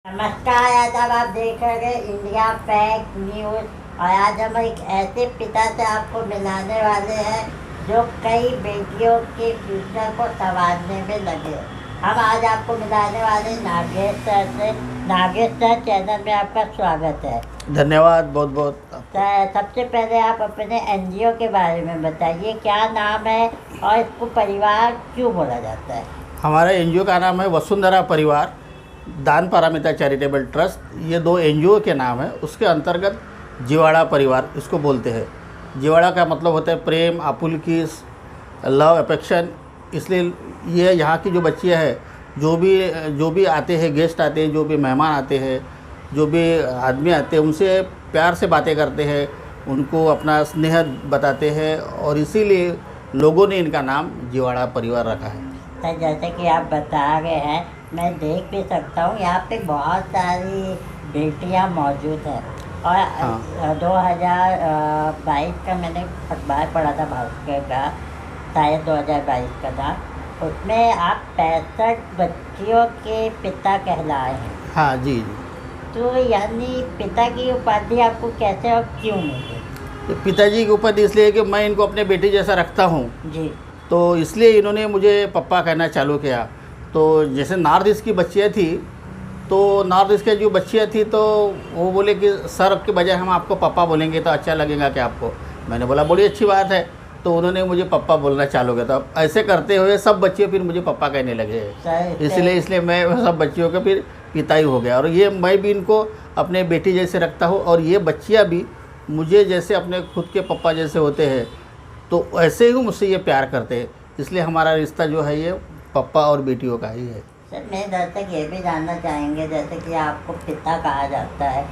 नमस्कार, आदाब। आप देख रहे हैं इंडिया फैक्ट न्यूज़ और आज हम एक ऐसे पिता से आपको मिलाने वाले हैं जो कई बेटियों के फ्यूचर को संवारने में लगे। हम आज आपको मिलाने वाले नागेश सर से। नागेश सर, चैनल में आपका स्वागत है। धन्यवाद बहुत बहुत। सबसे पहले आप अपने एनजीओ के बारे में बताइए, क्या नाम है और इसको परिवार क्यों बोला जाता है? हमारे एनजीओ का नाम है वसुंधरा परिवार दान पारामिता चैरिटेबल ट्रस्ट। ये दो एनजीओ के नाम है। उसके अंतर्गत जिवाड़ा परिवार इसको बोलते हैं। जिवाड़ा का मतलब होता है प्रेम, आपुलकी, लव, अफेक्शन। इसलिए ये यहाँ की जो बच्चियाँ हैं, जो भी आते हैं, गेस्ट आते हैं, जो भी मेहमान आते हैं, जो भी आदमी आते हैं, उनसे प्यार से बातें करते हैं, उनको अपना स्नेह बताते हैं और इसीलिए लोगों ने इनका नाम जिवाड़ा परिवार रखा है। तो जैसे कि आप बता रहे हैं, मैं देख भी सकता हूँ यहाँ पे बहुत सारी बेटियाँ मौजूद हैं और 2022 का मैंने अखबार पढ़ा था, भास्कर का, शायद 2022 का था। उसमें आप 65 बच्चियों के पिता कहलाए हैं। हाँ जी। तो यानी पिता की उपाधि आपको कैसे और क्यों मिली? पिताजी की उपाधि इसलिए कि मैं इनको अपने बेटे जैसा रखता हूँ जी। तो इसलिए इन्होंने मुझे पप्पा कहना चालू किया। तो जैसे नॉर्थ ईस्ट की बच्चियाँ थी, तो नॉर्थ ईस्ट की जो बच्चियाँ थी तो वो बोले कि सर के बजाय हम आपको पप्पा बोलेंगे तो अच्छा लगेगा क्या आपको? मैंने बोला बड़ी अच्छी बात है। तो उन्होंने मुझे पप्पा बोलना चालू किया। तो ऐसे करते हुए सब बच्चे फिर मुझे पप्पा कहने लगे। इसलिए मैं सब बच्चियों का फिर पिता ही हो गया। और ये मैं भी इनको अपने बेटी जैसे रखता हूँ और ये बच्चियाँ भी मुझे जैसे अपने खुद के पप्पा जैसे होते हैं, तो ऐसे ही मुझसे ये प्यार करते हैं। इसलिए हमारा रिश्ता जो है ये पप्पा और बेटियों का ही है। सर, मैं दर्शक ये भी जानना चाहेंगे, जैसे कि आपको पिता कहा जाता है,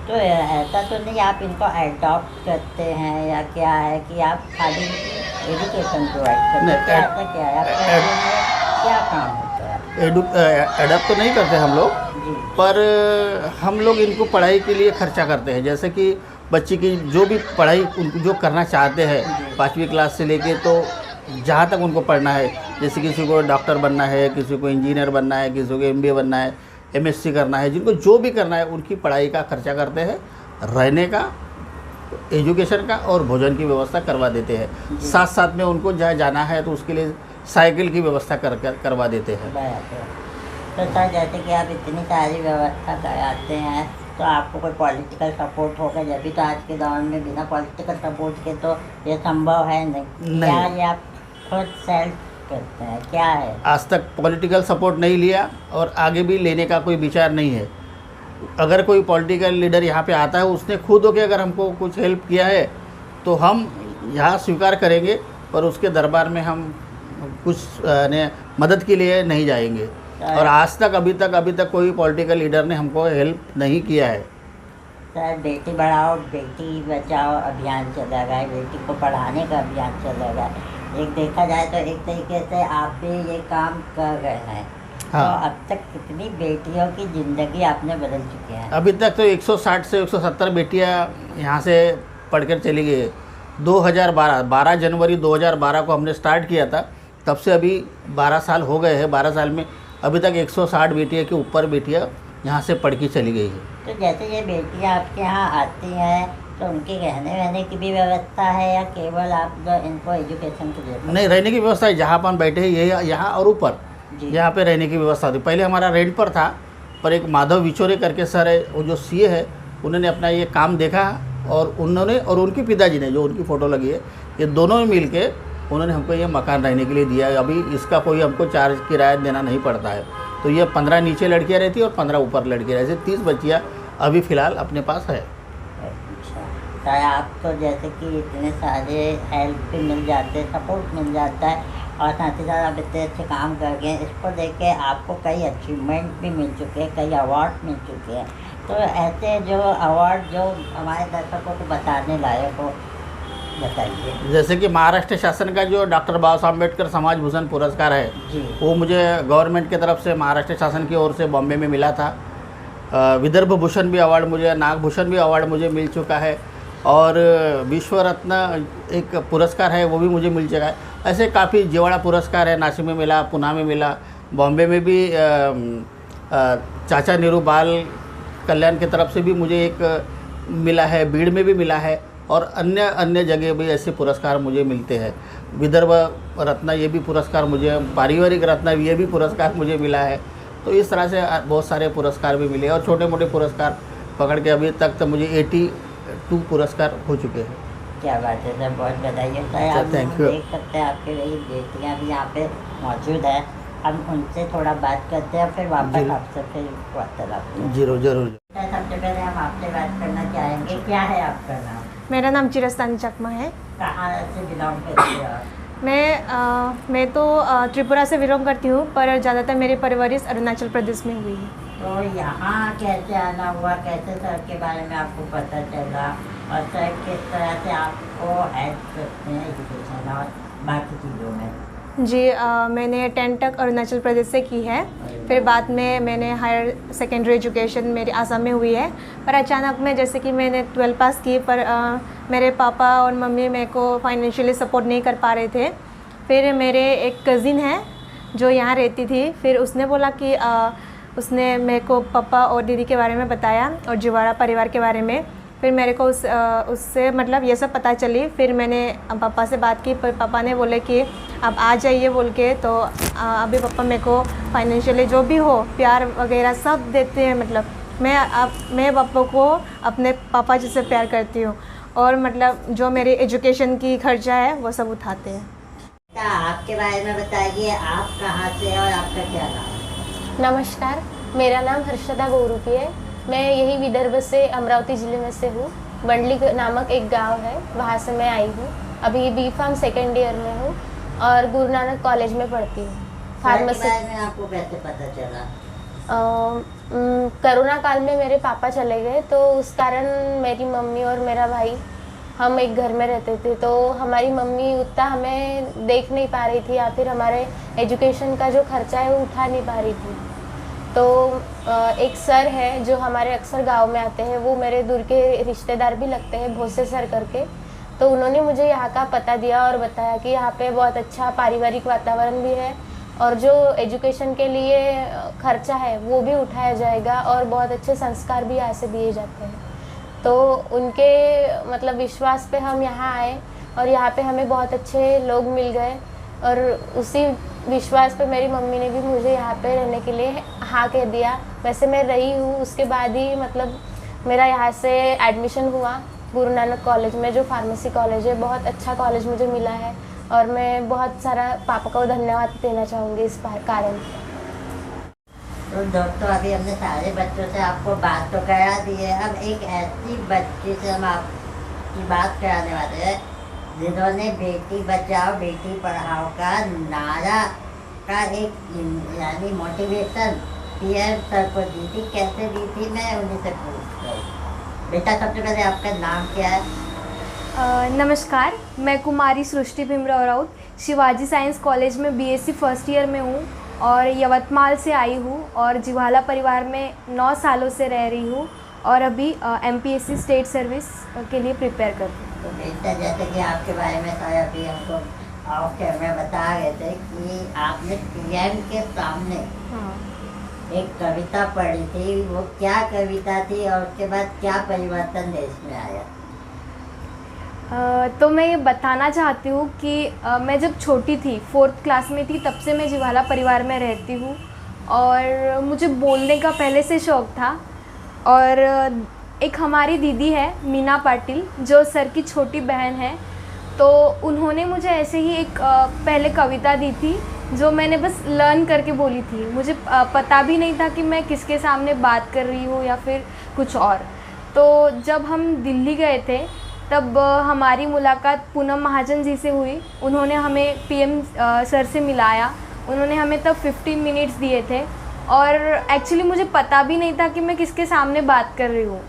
तो ऐसा तो नहीं आप इनको एडॉप्ट करते हैं या क्या है कि आप खाली एजुकेशन प्रोवाइड करते हैं? ऐसा क्या है आपका, क्या काम होता है? एडॉप्ट तो नहीं करते हम लोग, जी। पर हम लोग इनको पढ़ाई के लिए खर्चा करते हैं। जैसे कि बच्चे की जो भी पढ़ाई उनको जो करना चाहते हैं 5वीं क्लास से लेके तो जहाँ तक उनको पढ़ना है, जैसे किसी को डॉक्टर बनना है, किसी को इंजीनियर बनना है, किसी को MBA बनना है, MSc करना है, जिनको जो भी करना है उनकी पढ़ाई का खर्चा करते हैं, रहने का, एजुकेशन का और भोजन की व्यवस्था करवा देते हैं। साथ साथ में उनको जहाँ जाना है तो उसके लिए साइकिल की व्यवस्था करवा देते हैं। तो सर, जैसे कि आप इतनी सारी व्यवस्था कराते हैं तो आपको कोई पॉलिटिकल सपोर्ट होगा? जब भी तो आज के दौर में बिना पॉलिटिकल सपोर्ट के तो ये संभव है नहीं। क्या ये आप खुद सेल्फ करते हैं, क्या है? आज तक पॉलिटिकल सपोर्ट नहीं लिया और आगे भी लेने का कोई विचार नहीं है। अगर कोई पॉलिटिकल लीडर यहाँ पे आता है, उसने खुद होकर अगर हमको कुछ हेल्प किया है तो हम यहाँ स्वीकार करेंगे, पर उसके दरबार में हम कुछ मदद के लिए नहीं जाएंगे। और आज तक अभी तक कोई पॉलिटिकल लीडर ने हमको हेल्प नहीं किया है। सर, बेटी बढ़ाओ बेटी बचाओ अभियान चलेगा, बेटी को पढ़ाने का अभियान चलेगा। एक देखा जाए तो एक तरीके से आप भी ये काम कर रहे हैं। हाँ। तो अब तक कितनी बेटियों की ज़िंदगी आपने बदल चुकी है? अभी तक तो 160 से 170 बेटियाँ यहाँ से पढ़कर चली गई। 12 जनवरी 2012 को हमने स्टार्ट किया था, तब से अभी 12 साल हो गए हैं। 12 साल में अभी तक 160 बेटियाँ के ऊपर बेटियाँ यहाँ से पढ़ के चली गई है। तो जैसे ये बेटियाँ आपके यहाँ आती हैं तो उनके रहने वहने की भी व्यवस्था है या केवल आप जो इनको एजुकेशन के लिए? नहीं, रहने की व्यवस्था है। जहाँ पर हम बैठे हैं ये यहाँ और ऊपर यहाँ पे रहने की व्यवस्था थी। पहले हमारा रेंट पर था, पर एक माधव विचोरे करके सर है, वो जो CA है, उन्होंने अपना ये काम देखा और उन्होंने और उनके पिताजी ने, जो उनकी फ़ोटो लगी है, ये दोनों मिल के उन्होंने हमको ये मकान रहने के लिए दिया है। अभी इसका कोई हमको चार्ज किराया देना नहीं पड़ता है। तो ये 15 नीचे लड़कियाँ रहती है और 15 ऊपर लड़कियाँ रहती है। 30 बच्चियाँ अभी फ़िलहाल अपने पास है। अच्छा, तो आप तो जैसे कि इतने सारे हेल्प भी मिल जाते हैं, सपोर्ट मिल जाता है और साथ ही साथ आप इतने अच्छे काम कर गए, इसको देख के आपको कई अचीवमेंट भी मिल चुके हैं, कई अवार्ड मिल चुके हैं। तो ऐसे जो अवार्ड जो हमारे दर्शकों को बताने लायक हो, बताइए। जैसे कि महाराष्ट्र शासन का जो डॉक्टर बाबा साहब अम्बेडकर समाज भूषण पुरस्कार है जी, वो मुझे गवर्नमेंट की तरफ से, महाराष्ट्र शासन की ओर से बॉम्बे में मिला था। विदर्भ भूषण भी अवार्ड मुझे, नागभूषण भी अवार्ड मुझे मिल चुका है और विश्व रत्न एक पुरस्कार है वो भी मुझे मिल चुका है। ऐसे काफ़ी जिवाड़ा पुरस्कार है, नासिक में मिला, पुणे में मिला, बॉम्बे में भी चाचा नेहरू बाल कल्याण की तरफ से भी मुझे एक मिला है, भीड़ में भी मिला है, और अन्य अन्य जगह भी ऐसे पुरस्कार मुझे मिलते हैं। विदर्भ रत्न ये भी पुरस्कार मुझे, पारिवारिक रत्न ये भी पुरस्कार मुझे मिला है। तो इस तरह से बहुत सारे पुरस्कार भी मिले, और छोटे मोटे पुरस्कार पकड़ के अभी तक तो मुझे 82 पुरस्कार हो चुके हैं। क्या बात है सर, बहुत बधाई है सर। आप थैंक यू। देख सकते हैं आपके ये बेटियाँ भी यहाँ पे मौजूद है। हम उनसे थोड़ा बात करते हैं, फिर वापस जी। आपसे फिर वार्तालाप करेंगे। जरूर जरूर। सबसे पहले हम आपसे बात करना चाहेंगे, क्या है आपका नाम? मेरा नाम चिरस्तानी चकमा है। कहाँ से बिलोंग करती है आप? मैं तो त्रिपुरा से बिलोंग करती हूँ, पर ज़्यादातर मेरी परवरिश अरुणाचल प्रदेश में हुई है। तो यहाँ कैसे आना हुआ, कैसे सर के बारे में आपको पता चला, और सर किस तरह से आपको हेल्प करते हैं एजुकेशन और बाकी चीज़ों में? जी, मैंने 10 तक अरुणाचल प्रदेश से की है। फिर बाद में मैंने हायर सेकेंडरी एजुकेशन मेरी आसाम में हुई है। पर अचानक में जैसे कि मैंने 12 पास की, पर मेरे पापा और मम्मी मेरे को फाइनेंशियली सपोर्ट नहीं कर पा रहे थे। फिर मेरे एक कज़िन है जो यहाँ रहती थी, फिर उसने बोला कि उसने मेरे को पापा और दीदी के बारे में बताया और जिवाड़ा परिवार के बारे में। फिर मेरे को उससे मतलब ये सब पता चली। फिर मैंने पापा से बात की, पर पापा ने बोले कि आप आ जाइए बोल के। तो अभी पापा मेरे को फाइनेंशियली जो भी हो, प्यार वगैरह सब देते हैं। मतलब मैं पापा को अपने पापा जैसे प्यार करती हूँ, और मतलब जो मेरी एजुकेशन की खर्चा है वो सब उठाते हैं। आपके बारे में बताइए, आप कहाँ से और आपका क्या नाम? नमस्कार, मेरा नाम हर्षदा गौरूपी है। मैं यही विदर्भ से अमरावती ज़िले में से हूँ। बंडली नामक एक गांव है, वहाँ से मैं आई हूँ। अभी B.Pharm सेकेंड ईयर में हूँ और गुरु नानक कॉलेज में पढ़ती हूँ। फार्मेसी। सर के बारे में आपको कैसे पता चला? कोरोना काल में मेरे पापा चले गए, तो उस कारण मेरी मम्मी और मेरा भाई हम एक घर में रहते थे। तो हमारी मम्मी उतना हमें देख नहीं पा रही थी, या फिर हमारे एजुकेशन का जो खर्चा है वो उठा नहीं पा रही थी। तो एक सर है जो हमारे अक्सर गांव में आते हैं, वो मेरे दूर के रिश्तेदार भी लगते हैं, भोसे सर करके। तो उन्होंने मुझे यहाँ का पता दिया और बताया कि यहाँ पे बहुत अच्छा पारिवारिक वातावरण भी है, और जो एजुकेशन के लिए खर्चा है वो भी उठाया जाएगा, और बहुत अच्छे संस्कार भी यहाँ से दिए जाते हैं। तो उनके मतलब विश्वास पे हम यहाँ आए, और यहाँ पे हमें बहुत अच्छे लोग मिल गए, और उसी विश्वास पे मेरी मम्मी ने भी मुझे यहाँ पे रहने के लिए हाँ कह दिया। वैसे मैं रही हूँ, उसके बाद ही मतलब मेरा यहाँ से एडमिशन हुआ गुरु नानक कॉलेज में, जो फार्मेसी कॉलेज है। बहुत अच्छा कॉलेज मुझे मिला है, और मैं बहुत सारा पापा को धन्यवाद देना चाहूँगी इस कारण। तो दोस्तों, अभी हमने सारे बच्चों से आपको बात तो करा दी है। अब एक ऐसी बच्ची से हम आपकी बात कराने वाले हैं जिन्होंने बेटी बचाओ बेटी पढ़ाओ का नारा का एक यानी मोटिवेशन पीएम सर को दी थी। कैसे दी थी, मैं उन्हीं से पूछता हूँ। बेटा, सबसे पहले आपका नाम क्या है? नमस्कार, मैं कुमारी सृष्टि भीमराव राउत शिवाजी साइंस कॉलेज में BSc फर्स्ट ईयर में हूँ, और यवतमाल से आई हूँ, और जिवाला परिवार में 9 सालों से रह रही हूँ, और अभी MPSC स्टेट सर्विस के लिए प्रिपेयर कर रही हूँ। तो बेटा, जैसे कि आपके बारे में सर अभी हमको ऑफ कैमरा बता रहे थे कि आपने पीएम के सामने एक कविता पढ़ी थी। वो क्या कविता थी, और उसके बाद क्या परिवर्तन देश में आया? तो मैं ये बताना चाहती हूँ कि मैं जब छोटी थी, 4th क्लास में थी, तब से मैं जिवाला परिवार में रहती हूँ, और मुझे बोलने का पहले से शौक़ था। और एक हमारी दीदी है मीना पाटिल, जो सर की छोटी बहन है, तो उन्होंने मुझे ऐसे ही एक पहले कविता दी थी, जो मैंने बस लर्न करके बोली थी। मुझे पता भी नहीं था कि मैं किसके सामने बात कर रही हूँ या फिर कुछ और। तो जब हम दिल्ली गए थे, तब हमारी मुलाकात पूनम महाजन जी से हुई। उन्होंने हमें PM सर से मिलाया। उन्होंने हमें तब 15 मिनट्स दिए थे, और एक्चुअली मुझे पता भी नहीं था कि मैं किसके सामने बात कर रही हूँ।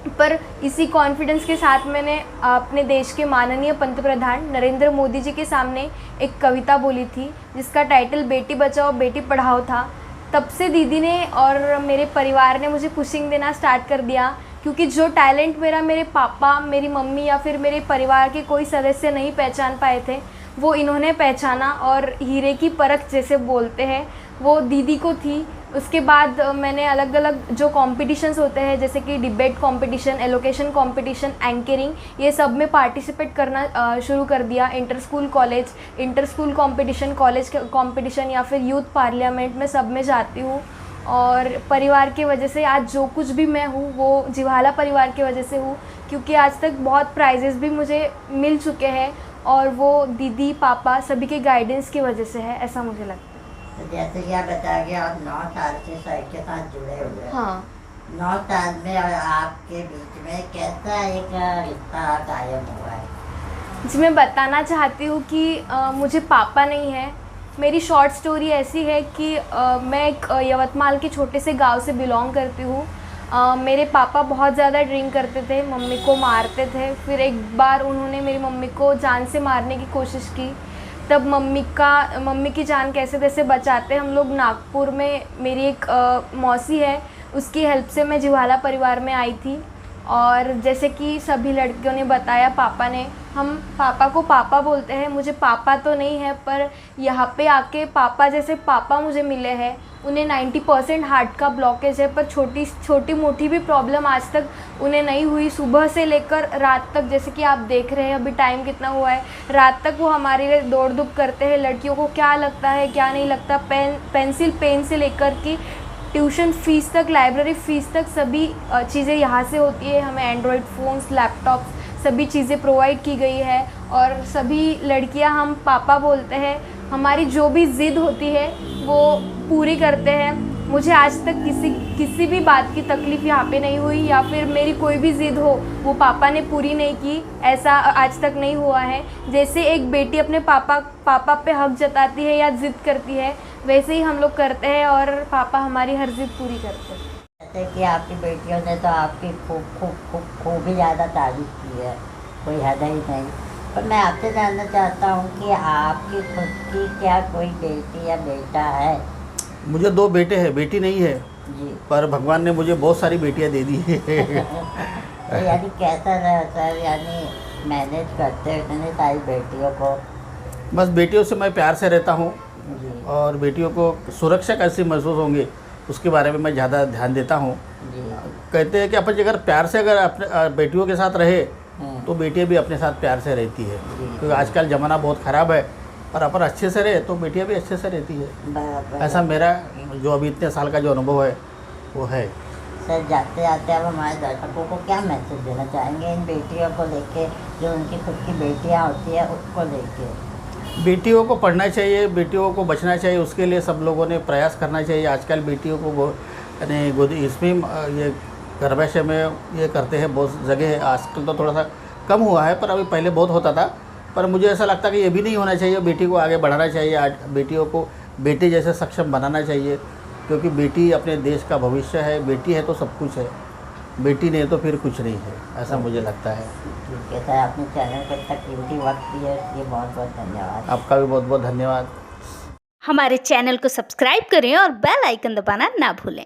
पर इसी कॉन्फिडेंस के साथ मैंने अपने देश के माननीय पंतप्रधान नरेंद्र मोदी जी के सामने एक कविता बोली थी, जिसका टाइटल बेटी बचाओ बेटी पढ़ाओ था। तब से दीदी ने और मेरे परिवार ने मुझे पुशिंग देना स्टार्ट कर दिया, क्योंकि जो टैलेंट मेरा मेरे पापा, मेरी मम्मी या फिर मेरे परिवार के कोई सदस्य नहीं पहचान पाए थे, वो इन्होंने पहचाना। और हीरे की परख जैसे बोलते हैं, वो दीदी को थी। उसके बाद मैंने अलग अलग जो कॉम्पिटिशन्स होते हैं जैसे कि debate competition, allocation competition, anchoring, ये सब में पार्टिसिपेट करना शुरू कर दिया। Inter school competition, college competition या फिर यूथ पार्लियामेंट में सब में जाती हूँ। और परिवार की वजह से आज जो कुछ भी मैं हूँ वो जिवाला परिवार की वजह से हूँ, क्योंकि आज तक बहुत प्राइजेस भी मुझे मिल चुके हैं और वो दीदी पापा सभी के गाइडेंस की वजह से है, ऐसा मुझे लगता है। तो जैसे कि आप बताया कि आप 9 साल से साइड के साथ जुड़े हुए हैं। हाँ, 9 साल में और आपके बीच में कैसा एक रिश्ता कायम हुआ है? जी मैं बताना चाहती हूँ कि मुझे पापा नहीं है। मेरी शॉर्ट स्टोरी ऐसी है कि मैं एक यवतमाल के छोटे से गांव से बिलोंग करती हूँ। मेरे पापा बहुत ज़्यादा ड्रिंक करते थे, मम्मी को मारते थे। फिर एक बार उन्होंने मेरी मम्मी को जान से मारने की कोशिश की। तब मम्मी की जान कैसे तैसे बचाते हम लोग नागपुर में, मेरी एक मौसी है, उसकी हेल्प से मैं जिवाला परिवार में आई थी। और जैसे कि सभी लड़कियों ने बताया, पापा ने, हम पापा को पापा बोलते हैं। मुझे पापा तो नहीं है, पर यहाँ पे आके पापा जैसे पापा मुझे मिले हैं। उन्हें 90% हार्ट का ब्लॉकेज है, पर छोटी मोटी भी प्रॉब्लम आज तक उन्हें नहीं हुई। सुबह से लेकर रात तक, जैसे कि आप देख रहे हैं अभी टाइम कितना हुआ है, रात तक वो हमारे लिए दौड़ धूप करते हैं। लड़कियों को क्या लगता है क्या नहीं लगता, पेंसिल पेन से लेकर की ट्यूशन फ़ीस तक, लाइब्रेरी फ़ीस तक, सभी चीज़ें यहाँ से होती है। हमें एंड्रॉयड फ़ोन्स, लैपटॉप्स, सभी चीज़ें प्रोवाइड की गई है। और सभी लड़कियाँ हम पापा बोलते हैं। हमारी जो भी ज़िद होती है वो पूरी करते हैं। मुझे आज तक किसी भी बात की तकलीफ़ यहाँ पे नहीं हुई, या फिर मेरी कोई भी ज़िद हो वो पापा ने पूरी नहीं की, ऐसा आज तक नहीं हुआ है। जैसे एक बेटी अपने पापा पे हक जताती है या ज़िद करती है, वैसे ही हम लोग करते हैं और पापा हमारी हर ज़िद पूरी करते हैं। जैसे कि आपकी बेटियों ने तो आपकी खूब ही ज़्यादा तारीफ की है, कोई हद ही नहीं। पर मैं आपसे जानना चाहता हूँ कि आपकी खुद की क्या कोई बेटी या बेटा है? मुझे 2 बेटे हैं, बेटी नहीं है, जी। पर भगवान ने मुझे बहुत सारी बेटियां दे दी है। तो यानी कैसा रहा सर, यानी मैनेज करते हो इतनी सारी बेटियों को? बस बेटियों से मैं प्यार से रहता हूँ जी और बेटियों को सुरक्षा कैसे महसूस होंगे उसके बारे में मैं ज़्यादा ध्यान देता हूँ। जी। कहते हैं कि अपन अगर प्यार से अगर अपने बेटियों के साथ रहे तो बेटियाँ भी अपने साथ प्यार से रहती है, क्योंकि आजकल ज़माना बहुत ख़राब है। और अपन अच्छे से रहे तो बेटियाँ भी अच्छे से रहती है। बराबर। ऐसा मेरा जो अभी इतने साल का जो अनुभव है वो है। सर जाते जाते अब हमारे दर्शकों को क्या मैसेज देना चाहेंगे इन बेटियों को लेके, जो उनकी खुद की बेटियाँ होती है उसको लेके? बेटियों को पढ़ना चाहिए, बेटियों को बचना चाहिए, उसके लिए सब लोगों ने प्रयास करना चाहिए। आजकल बेटियों को यानी गोदी इसमें ये गर्भाशय में ये करते हैं बहुत जगह। आजकल तो थोड़ा सा कम हुआ है, पर अभी पहले बहुत होता था। पर मुझे ऐसा लगता है कि ये भी नहीं होना चाहिए, बेटी को आगे बढ़ाना चाहिए। आज बेटियों को बेटे जैसे सक्षम बनाना चाहिए, क्योंकि बेटी अपने देश का भविष्य है। बेटी है तो सब कुछ है, बेटी नहीं तो फिर कुछ नहीं है, ऐसा मुझे लगता है। ठीक है सर, अपने चैनल पर इतना कीमती वक्त दिया इसलिए बहुत बहुत धन्यवाद। आपका भी बहुत बहुत धन्यवाद। हमारे चैनल को सब्सक्राइब करें और बेल आइकन दबाना ना भूलें।